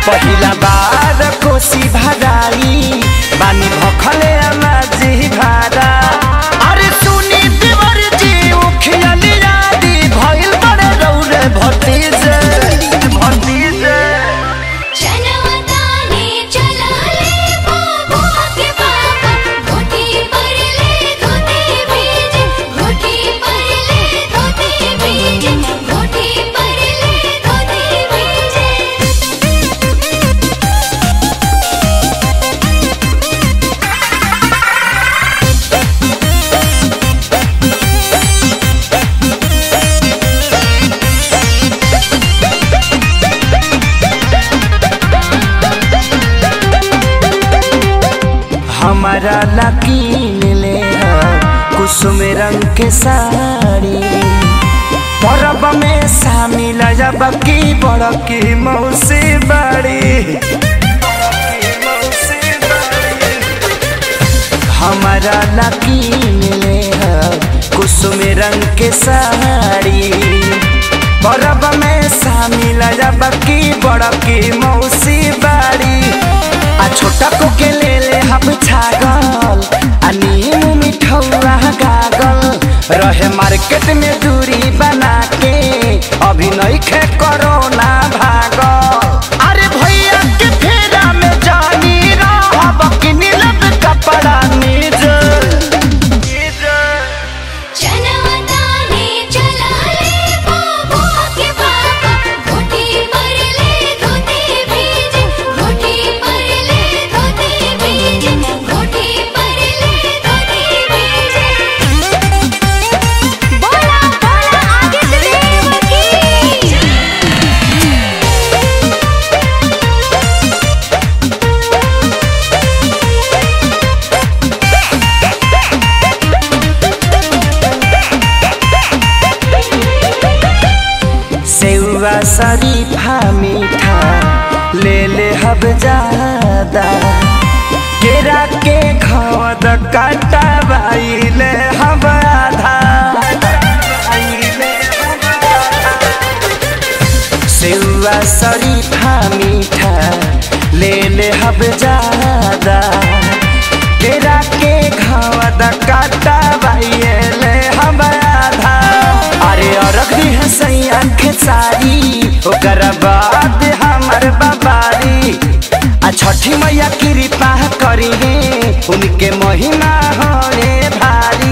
पहिला बार कोसी भराई बानी भखले माझी भारा। अरे सुनी देवर जी उखियाली यादी भइल बड़े रौरे भतीजे भतीजे। हमारा लकीन ले कुसुम रंग के साड़ी परब में शामिल जब की बड़की मौसी बड़ी। हमारा लकीन ले कुसुम रंग के साड़ी परब में शामिल जब की बड़की मौसी बड़ी। आ छोटा को के ले हम छागल आ नीम मिठौआ गागल रहे मार्केट में दूरी बना के अभी नइखे कोरोना भागल। अरे भैया के फेरा में जानी रहब कि नीलब कपड़ा निज शरीफा मीठा ले ले हब ज्यादा केरा के घवद काटा बाइले हब आधा। सेवा शरीफा मीठा ले ले हब ज्यादा केरा के घवद काटा बाइले हब आधा। अरे अरग दी है सैया खेसारी ओकर बाद हमर बाबारी आ छठी मैया कृपा करी है उनके महिमा होए भारी।